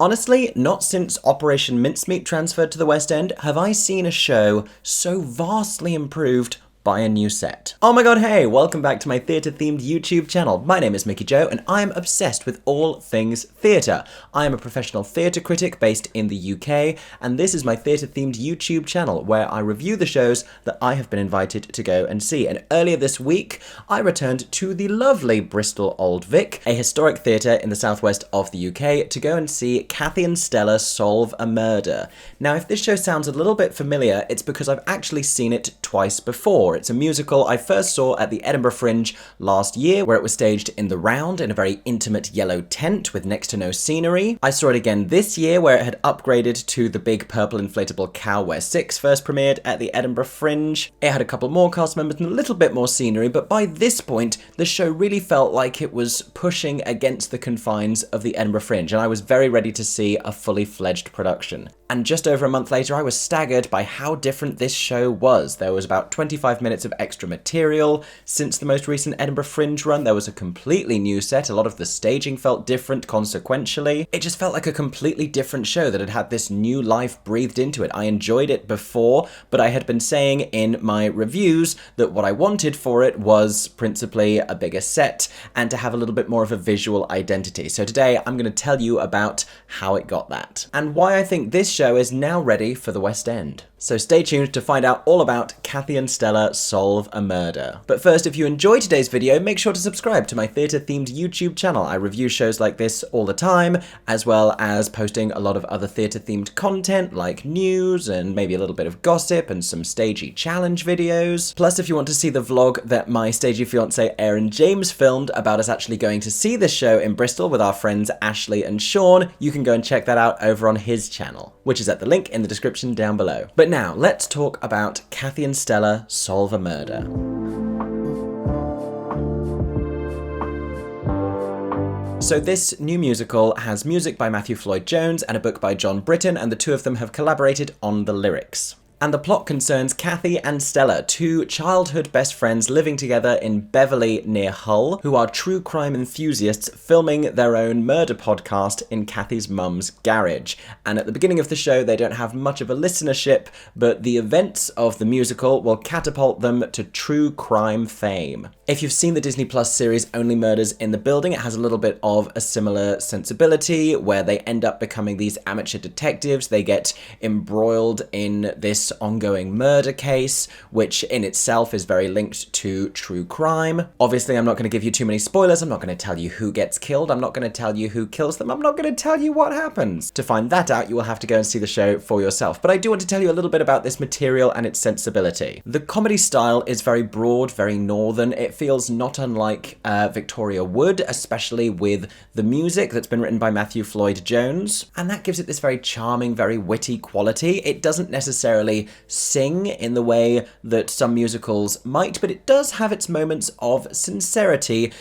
Honestly, not since Operation Mincemeat transferred to the West End have I seen a show so vastly improved by a new set. Oh my god, hey, welcome back to my theatre-themed YouTube channel. My name is Mickey Joe, and I am obsessed with all things theatre. I am a professional theatre critic based in the UK, and this is my theatre-themed YouTube channel where I review the shows that I have been invited to go and see. And earlier this week, I returned to the lovely Bristol Old Vic, a historic theatre in the southwest of the UK, to go and see Kathy Stella Solve a Murder. Now, if this show sounds a little bit familiar, it's because I've actually seen it twice before. It's a musical I first saw at the Edinburgh Fringe last year, where it was staged in the round in a very intimate yellow tent with next to no scenery. I saw it again this year, where it had upgraded to the big purple inflatable cow where Six first premiered at the Edinburgh Fringe. It had a couple more cast members and a little bit more scenery, but by this point, the show really felt like it was pushing against the confines of the Edinburgh Fringe, and I was very ready to see a fully fledged production. And just over a month later, I was staggered by how different this show was. There was about 25 minutes of extra material. Since the most recent Edinburgh Fringe run, there was a completely new set. A lot of the staging felt different consequentially. It just felt like a completely different show that had had this new life breathed into it. I enjoyed it before, but I had been saying in my reviews that what I wanted for it was principally a bigger set and to have a little bit more of a visual identity. So today I'm going to tell you about how it got that and why I think this show is now ready for the West End. So stay tuned to find out all about Kathy and Stella Solve a Murder. But first, if you enjoyed today's video, make sure to subscribe to my theatre-themed YouTube channel. I review shows like this all the time, as well as posting a lot of other theatre-themed content like news and maybe a little bit of gossip and some stagey challenge videos. Plus, if you want to see the vlog that my stagey fiancé Erin James filmed about us actually going to see this show in Bristol with our friends Ashley and Sean, you can go and check that out over on his channel, which is at the link in the description down below. But now, let's talk about Kathy and Stella Solve a Murder. So this new musical has music by Matthew Floyd Jones and a book by John Britton, and the two of them have collaborated on the lyrics. And the plot concerns Kathy and Stella, two childhood best friends living together in Beverley near Hull, who are true crime enthusiasts filming their own murder podcast in Kathy's mum's garage. And at the beginning of the show, they don't have much of a listenership, but the events of the musical will catapult them to true crime fame. If you've seen the Disney Plus series Only Murders in the Building, it has a little bit of a similar sensibility, where they end up becoming these amateur detectives. They get embroiled in this ongoing murder case, which in itself is very linked to true crime. Obviously, I'm not going to give you too many spoilers. I'm not going to tell you who gets killed. I'm not going to tell you who kills them. I'm not going to tell you what happens. To find that out, you will have to go and see the show for yourself. But I do want to tell you a little bit about this material and its sensibility. The comedy style is very broad, very northern. It feels not unlike Victoria Wood, especially with the music that's been written by Matthew Floyd Jones. And that gives it this very charming, very witty quality. It doesn't necessarily sing in the way that some musicals might, but it does have its moments of sincerity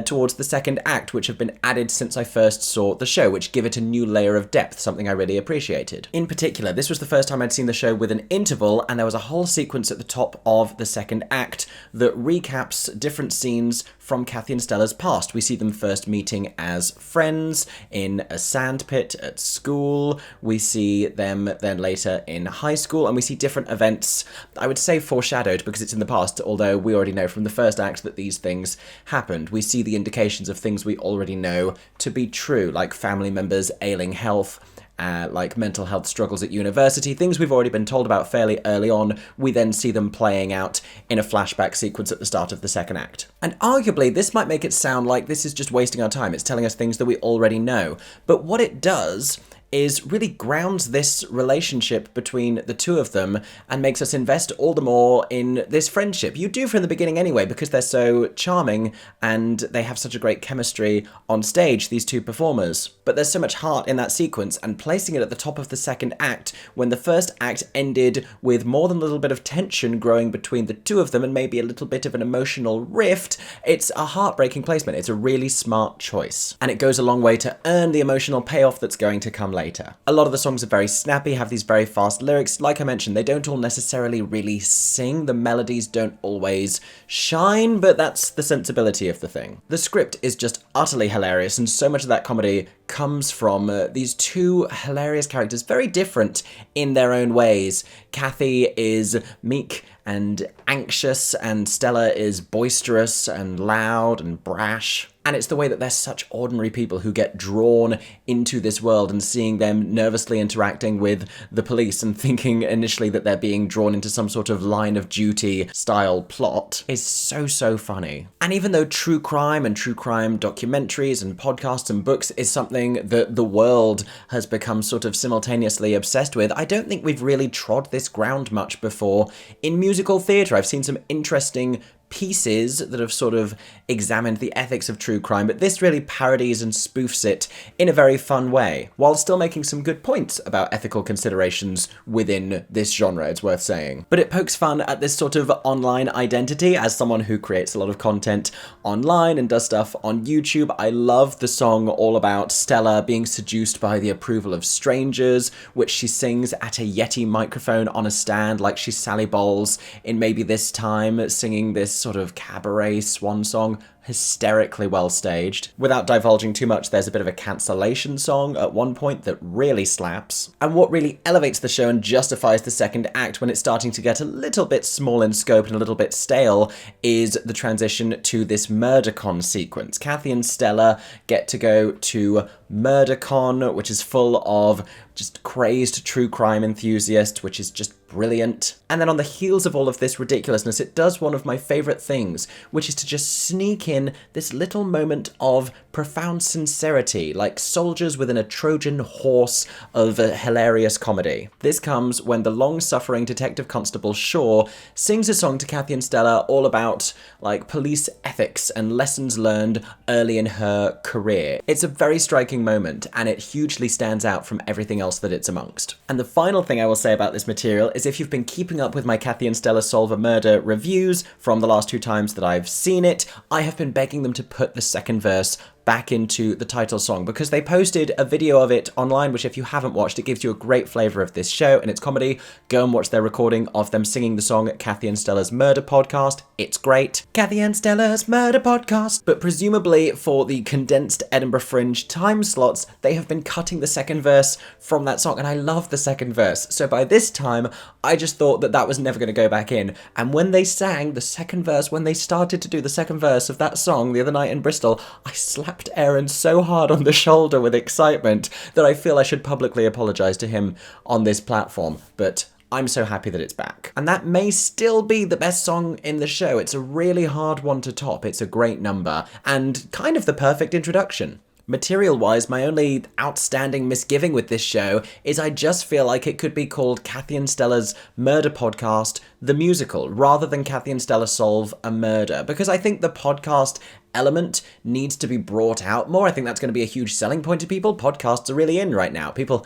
towards the second act, which have been added since I first saw the show, which give it a new layer of depth, something I really appreciated. In particular, this was the first time I'd seen the show with an interval, and there was a whole sequence at the top of the second act that recaps different scenes from Kathy and Stella's past. We see them first meeting as friends in a sandpit at school. We see them then later in high school, and we see different events, I would say foreshadowed because it's in the past, although we already know from the first act that these things happened. We see the indications of things we already know to be true, like family members ailing health, like mental health struggles at university, things we've already been told about fairly early on. We then see them playing out in a flashback sequence at the start of the second act. And arguably, this might make it sound like this is just wasting our time. It's telling us things that we already know. But what it does is really grounds this relationship between the two of them and makes us invest all the more in this friendship. You do from the beginning anyway, because they're so charming and they have such a great chemistry on stage, these two performers. But there's so much heart in that sequence, and placing it at the top of the second act, when the first act ended with more than a little bit of tension growing between the two of them and maybe a little bit of an emotional rift, it's a heartbreaking placement. It's a really smart choice. And it goes a long way to earn the emotional payoff that's going to come later. A lot of the songs are very snappy, have these very fast lyrics. Like I mentioned, they don't all necessarily really sing. The melodies don't always shine, but that's the sensibility of the thing. The script is just utterly hilarious, and so much of that comedy comes from these two hilarious characters, very different in their own ways. Kathy is meek and anxious, and Stella is boisterous and loud and brash. And it's the way that they're such ordinary people who get drawn into this world, and seeing them nervously interacting with the police and thinking initially that they're being drawn into some sort of Line of Duty style plot is so funny. And even though true crime and true crime documentaries and podcasts and books is something that the world has become sort of simultaneously obsessed with, I don't think we've really trod this ground much before in musical theatre. I've seen some interesting pieces that have sort of examined the ethics of true crime, but this really parodies and spoofs it in a very fun way, while still making some good points about ethical considerations within this genre, it's worth saying. But it pokes fun at this sort of online identity. As someone who creates a lot of content online and does stuff on YouTube, I love the song all about Stella being seduced by the approval of strangers, which she sings at a Yeti microphone on a stand like she's Sally Bowles in Maybe This Time, singing this sort of cabaret swan song, hysterically well staged. Without divulging too much, there's a bit of a cancellation song at one point that really slaps. And what really elevates the show and justifies the second act when it's starting to get a little bit small in scope and a little bit stale is the transition to this MurderCon sequence. Kathy and Stella get to go to MurderCon, which is full of just crazed true crime enthusiasts, which is just brilliant. And then on the heels of all of this ridiculousness, it does one of my favourite things, which is to just sneak in this little moment of profound sincerity, like soldiers within a Trojan horse of a hilarious comedy. This comes when the long-suffering Detective Constable Shaw sings a song to Kathy and Stella all about like police ethics and lessons learned early in her career. It's a very striking moment, and it hugely stands out from everything else that it's amongst. And the final thing I will say about this material is if you've been keeping up with my Kathy and Stella Solve a Murder reviews from the last 2 times that I've seen it, I have been begging them to put the second verse back into the title song, because they posted a video of it online, which if you haven't watched, it gives you a great flavour of this show and its comedy. Go and watch their recording of them singing the song at Kathy and Stella's Murder Podcast. It's great. Kathy and Stella's Murder Podcast. But presumably for the condensed Edinburgh Fringe time slots, they have been cutting the second verse from that song, and I love the second verse. So by this time, I just thought that that was never going to go back in. And when they sang the second verse, when they started to do the second verse of that song the other night in Bristol, I slapped Aaron so hard on the shoulder with excitement that I feel I should publicly apologise to him on this platform. But I'm so happy that it's back. And that may still be the best song in the show. It's a really hard one to top. It's a great number and kind of the perfect introduction. Material-wise, my only outstanding misgiving with this show is I just feel like it could be called Kathy and Stella's Murder Podcast, the musical, rather than Kathy and Stella Solve a Murder, because I think the podcast element needs to be brought out more. I think that's going to be a huge selling point to people. Podcasts are really in right now. People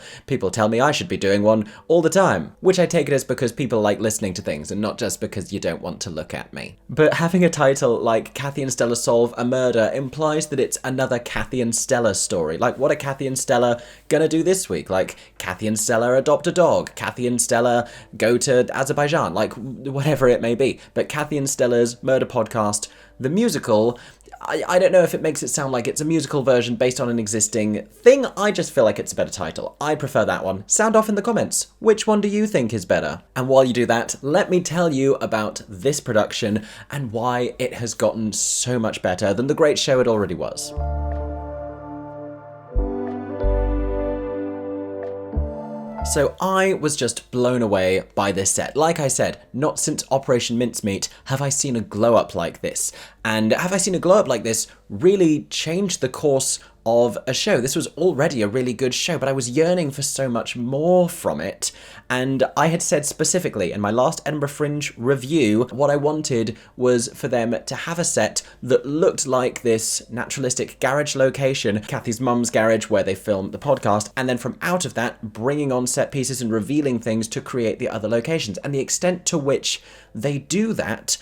tell me I should be doing one all the time, which I take it as because people like listening to things and not just because you don't want to look at me. But having a title like Kathy and Stella Solve a Murder implies that it's another Kathy and Stella story. Like, what are Kathy and Stella gonna do this week? Like, Kathy and Stella adopt a dog. Kathy and Stella go to Azerbaijan. Like, whatever it may be. But Kathy and Stella's Murder Podcast, the musical, I don't know if it makes it sound like it's a musical version based on an existing thing. I just feel like it's a better title. I prefer that one. Sound off in the comments. Which one do you think is better? And while you do that, let me tell you about this production and why it has gotten so much better than the great show it already was. So I was just blown away by this set. Like I said, not since Operation Mincemeat have I seen a glow up like this. And have I seen a glow up like this really change the course of a show? This was already a really good show, but I was yearning for so much more from it. And I had said specifically in my last Edinburgh Fringe review, what I wanted was for them to have a set that looked like this naturalistic garage location, Kathy's mum's garage where they filmed the podcast, and then from out of that, bringing on set pieces and revealing things to create the other locations. And the extent to which they do that,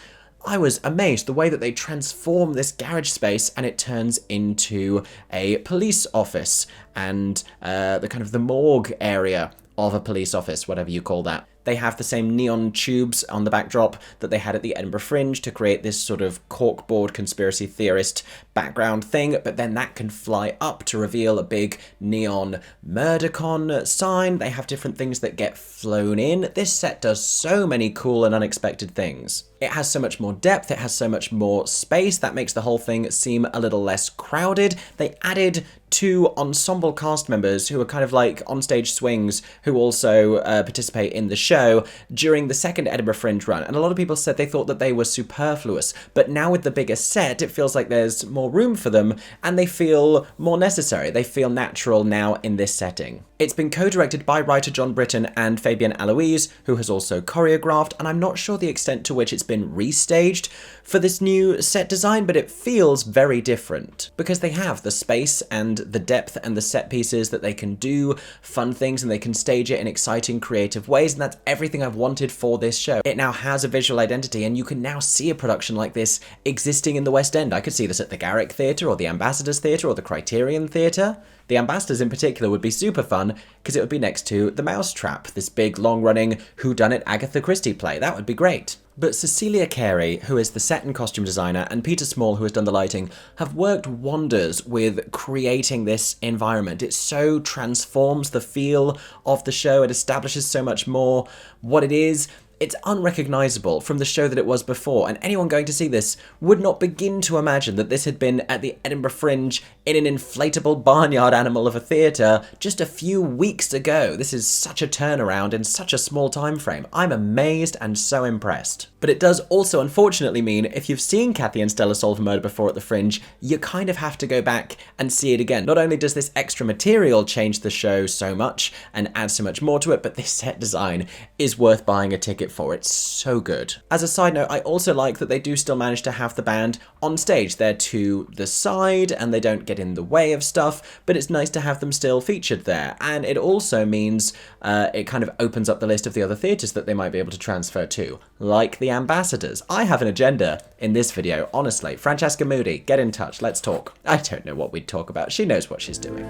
I was amazed. The way that they transform this garage space and it turns into a police office and the kind of the morgue area of a police office, whatever you call that. They have the same neon tubes on the backdrop that they had at the Edinburgh Fringe to create this sort of corkboard conspiracy theorist background thing, but then that can fly up to reveal a big neon MurderCon sign. They have different things that get flown in. This set does so many cool and unexpected things. It has so much more depth, it has so much more space, that makes the whole thing seem a little less crowded. They added 2 ensemble cast members who are kind of like onstage swings who also participate in the show during the second Edinburgh Fringe run, and a lot of people said they thought that they were superfluous, but now with the bigger set it feels like there's more room for them and they feel more necessary. They feel natural now in this setting. It's been co-directed by writer John Britton and Fabienne Aloise, who has also choreographed, and I'm not sure the extent to which it's been restaged for this new set design, but it feels very different because they have the space and the depth and the set pieces that they can do fun things and they can stage it in exciting creative ways, and that's everything I've wanted for this show. It now has a visual identity and you can now see a production like this existing in the West End. I could see this at the Garrick Theatre or the Ambassadors Theatre or the Criterion Theatre. The Ambassadors in particular would be super fun because it would be next to The Mousetrap, this big long-running whodunit Agatha Christie play. That would be great. But Cecilia Carey, who is the set and costume designer, and Peter Small, who has done the lighting, have worked wonders with creating this environment. It so transforms the feel of the show. It establishes so much more what it is. It's unrecognisable from the show that it was before, and anyone going to see this would not begin to imagine that this had been at the Edinburgh Fringe in an inflatable barnyard animal of a theatre just a few weeks ago. This is such a turnaround in such a small time frame. I'm amazed and so impressed. But it does also unfortunately mean if you've seen Kathy and Stella Solve Murder before at the Fringe, you kind of have to go back and see it again. Not only does this extra material change the show so much and add so much more to it, but this set design is worth buying a ticket for. It's so good. As a side note, I also like that they do still manage to have the band on stage. They're to the side and they don't get in the way of stuff, but it's nice to have them still featured there. And it also means it kind of opens up the list of the other theatres that they might be able to transfer to, like the Ambassadors. I have an agenda in this video, honestly. Francesca Moody, get in touch, let's talk. I don't know what we'd talk about. She knows what she's doing.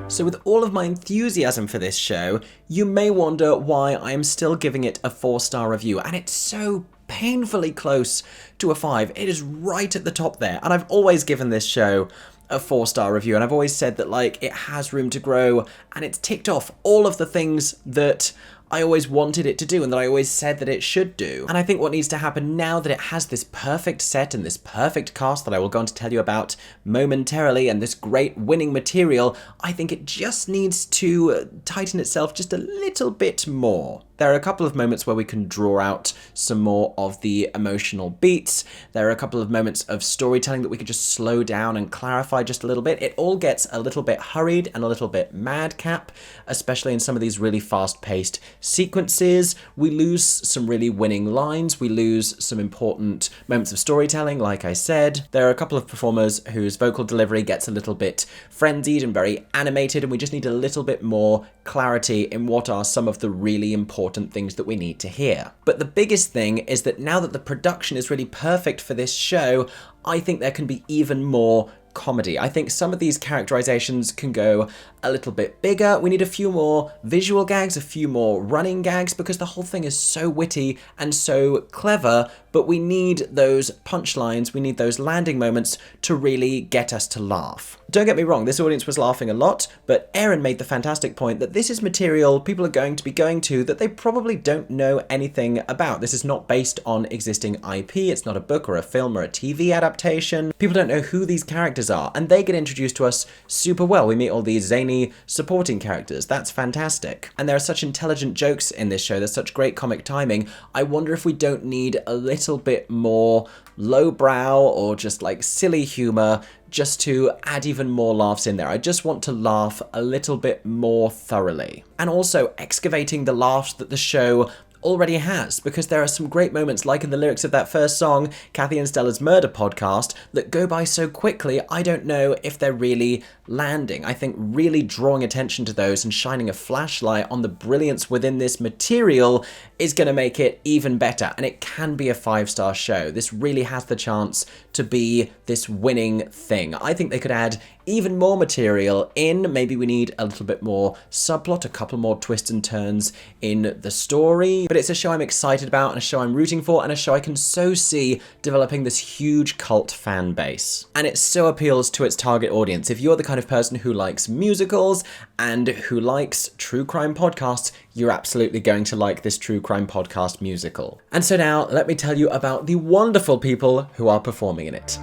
So with all of my enthusiasm for this show, you may wonder why I'm still giving it a 4-star review, and it's so painfully close to a 5. It is right at the top there, and I've always given this show a 4-star review, and I've always said that like it has room to grow, and it's ticked off all of the things that I always wanted it to do and that I always said that it should do. And I think what needs to happen now that it has this perfect set and this perfect cast that I will go on to tell you about momentarily and this great winning material, I think it just needs to tighten itself just a little bit more. There are a couple of moments where we can draw out some more of the emotional beats. There are a couple of moments of storytelling that we could just slow down and clarify just a little bit. It all gets a little bit hurried and a little bit madcap, especially in some of these really fast-paced sequences. We lose some really winning lines. We lose some important moments of storytelling, like I said. There are a couple of performers whose vocal delivery gets a little bit frenzied and very animated, and we just need a little bit more clarity in what are some of the really important things that we need to hear. But the biggest thing is that now that the production is really perfect for this show, I think there can be even more comedy. I think some of these characterizations can go a little bit bigger. We need a few more visual gags, a few more running gags, because the whole thing is so witty and so clever, but we need those punchlines, we need those landing moments to really get us to laugh. Don't get me wrong, this audience was laughing a lot, but Aaron made the fantastic point that this is material people are going to be going to that they probably don't know anything about. This is not based on existing IP, it's not a book or a film or a TV adaptation. People don't know who these characters are, and they get introduced to us super well. We meet all these zany supporting characters. That's fantastic. And there are such intelligent jokes in this show, there's such great comic timing. I wonder if we don't need a little bit more lowbrow or just like silly humor just to add even more laughs in there. I just want to laugh a little bit more thoroughly. And also excavating the laughs that the show already has, because there are some great moments, like in the lyrics of that first song, Kathy and Stella's Murder Podcast, that go by so quickly, I don't know if they're really landing. I think really drawing attention to those and shining a flashlight on the brilliance within this material is going to make it even better, and it can be a 5-star show. This really has the chance to be this winning thing. I think they could add even more material in. Maybe we need a little bit more subplot, a couple more twists and turns in the story, but it's a show I'm excited about and a show I'm rooting for and a show I can so see developing this huge cult fan base. And it so appeals to its target audience. If you're the kind of person who likes musicals and who likes true crime podcasts, you're absolutely going to like this true crime podcast musical. And so now let me tell you about the wonderful people who are performing in it.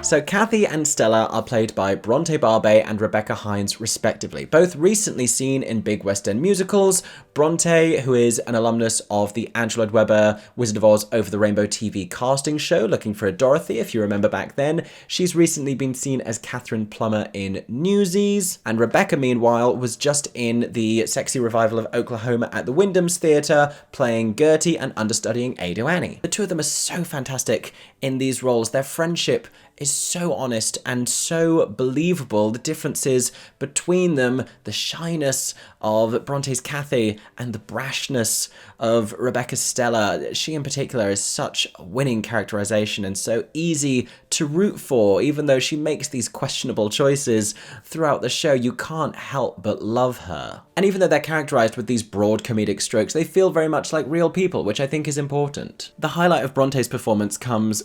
So Kathy and Stella are played by Bronté, Barbé and Rebekah Hinds respectively, both recently seen in big West End musicals. Bronté, who is an alumnus of the Andrew Lloyd Webber Wizard of Oz Over the Rainbow TV casting show, looking for a Dorothy, if you remember back then. She's recently been seen as Catherine Plummer in Newsies. And Rebekah, meanwhile, was just in the sexy revival of Oklahoma at the Wyndham's Theatre, playing Gertie and understudying Ado Annie. The two of them are so fantastic in these roles. Their friendship is so honest and so believable. The differences between them, the shyness of Bronté's Kathy and the brashness of Rebekah's Stella. She in particular is such a winning characterization and so easy to root for. Even though she makes these questionable choices throughout the show, you can't help but love her. And even though they're characterized with these broad comedic strokes, they feel very much like real people, which I think is important. The highlight of Bronté's performance comes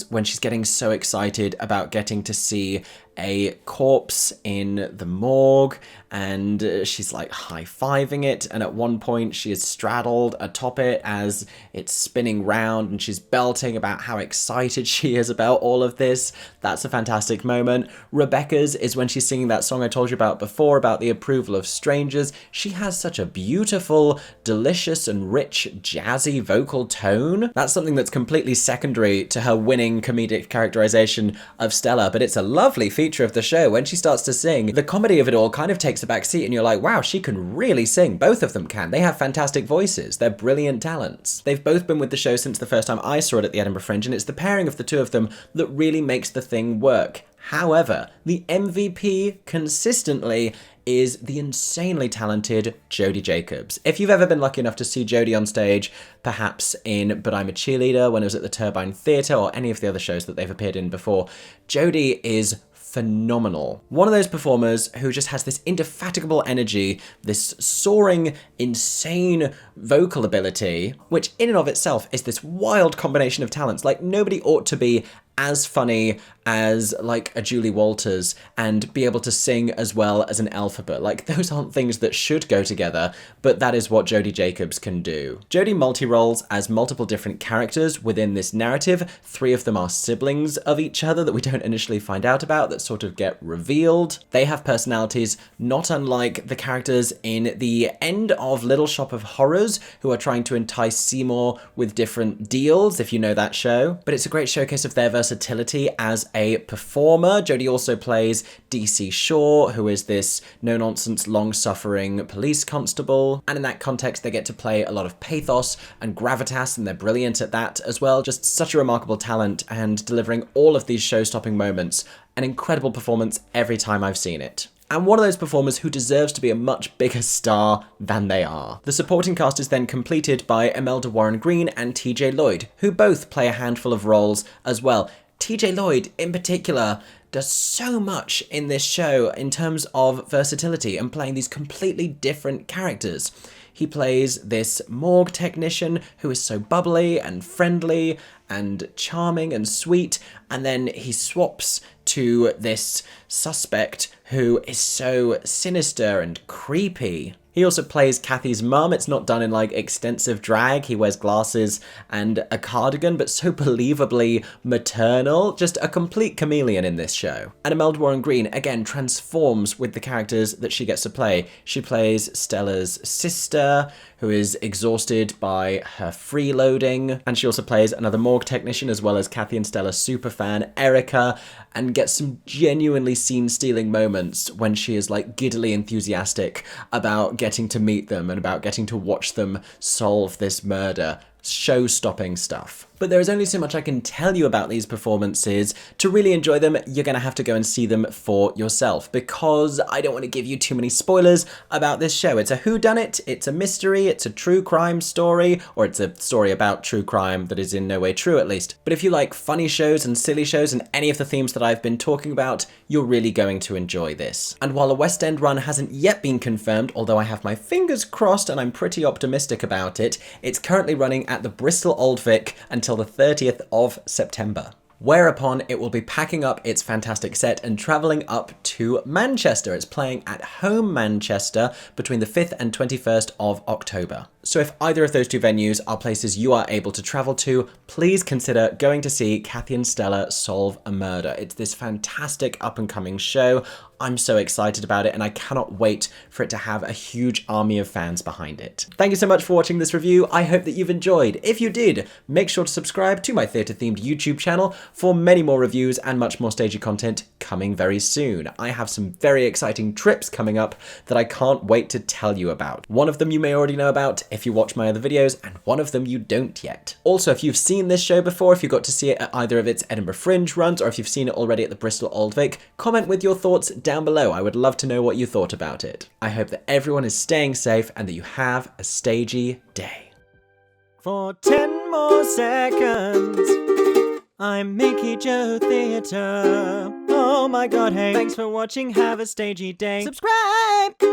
when she's getting so excited about getting to see a corpse in the morgue, and she's like high-fiving it, and at one point she is straddled atop it as it's spinning round, and she's belting about how excited she is about all of this. That's a fantastic moment. Rebekah's is when she's singing that song I told you about before, about the approval of strangers. She has such a beautiful, delicious and rich, jazzy vocal tone. That's something that's completely secondary to her winning comedic characterization of Stella, but it's a lovely feature of the show. When she starts to sing, the comedy of it all kind of takes a back seat, and you're like, wow, she can really sing. Both of them can. They have fantastic voices. They're brilliant talents. They've both been with the show since the first time I saw it at the Edinburgh Fringe, and it's the pairing of the two of them that really makes the thing work. However, the MVP consistently is the insanely talented Jodie Jacobs. If you've ever been lucky enough to see Jodie on stage, perhaps in But I'm a Cheerleader, when it was at the Turbine Theatre, or any of the other shows that they've appeared in before, Jodie is phenomenal. One of those performers who just has this indefatigable energy, this soaring, insane vocal ability, which in and of itself is this wild combination of talents. Like, nobody ought to be as funny as like a Julie Walters and be able to sing as well as an Elphaba. Like, those aren't things that should go together, but that is what Jodie Jacobs can do. Jodie multi-roles as multiple different characters within this narrative. 3 of them are siblings of each other that we don't initially find out about, that sort of get revealed. They have personalities not unlike the characters in the end of Little Shop of Horrors, who are trying to entice Seymour with different deals, if you know that show. But it's a great showcase of their versatility as a performer. Jodie also plays DC Shaw, who is this no-nonsense, long-suffering police constable. And in that context, they get to play a lot of pathos and gravitas, and they're brilliant at that as well. Just such a remarkable talent, and delivering all of these show-stopping moments. An incredible performance every time I've seen it. And one of those performers who deserves to be a much bigger star than they are. The supporting cast is then completed by Imelda Warren Green and TJ Lloyd, who both play a handful of roles as well. TJ Lloyd, in particular, does so much in this show in terms of versatility and playing these completely different characters. He plays this morgue technician who is so bubbly and friendly and charming and sweet, and then he swaps to this suspect who is so sinister and creepy. He also plays Kathy's mum. It's not done in like extensive drag. He wears glasses and a cardigan, but so believably maternal. Just a complete chameleon in this show. And Imelda Warren-Green, again, transforms with the characters that she gets to play. She plays Stella's sister, who is exhausted by her freeloading. And she also plays another morgue technician, as well as Kathy and Stella superfan, Rebekah, and gets some genuinely scene-stealing moments when she is like giddily enthusiastic about getting to meet them and about getting to watch them solve this murder. Show-stopping stuff. But there is only so much I can tell you about these performances. To really enjoy them, you're going to have to go and see them for yourself, because I don't want to give you too many spoilers about this show. It's a whodunit, it's a mystery, it's a true crime story, or it's a story about true crime that is in no way true, at least. But if you like funny shows and silly shows and any of the themes that I've been talking about, you're really going to enjoy this. And while a West End run hasn't yet been confirmed, although I have my fingers crossed and I'm pretty optimistic about it, it's currently running at the Bristol Old Vic until the 30th of September. Whereupon it will be packing up its fantastic set and travelling up to Manchester. It's playing at Home Manchester between the 5th and 21st of October. So if either of those two venues are places you are able to travel to, please consider going to see Kathy and Stella Solve a Murder. It's this fantastic up-and-coming show. I'm so excited about it, and I cannot wait for it to have a huge army of fans behind it. Thank you so much for watching this review. I hope that you've enjoyed. If you did, make sure to subscribe to my theatre-themed YouTube channel for many more reviews and much more stagey content coming very soon. I have some very exciting trips coming up that I can't wait to tell you about. One of them you may already know about if you watch my other videos, and one of them you don't yet. Also, if you've seen this show before, if you got to see it at either of its Edinburgh Fringe runs, or if you've seen it already at the Bristol Old Vic, comment with your thoughts down below. I would love to know what you thought about it. I hope that everyone is staying safe and that you have a stagey day. For 10 more seconds, I'm Mickey Joe Theatre. Oh my god, hey, thanks for watching, have a stagey day. Subscribe!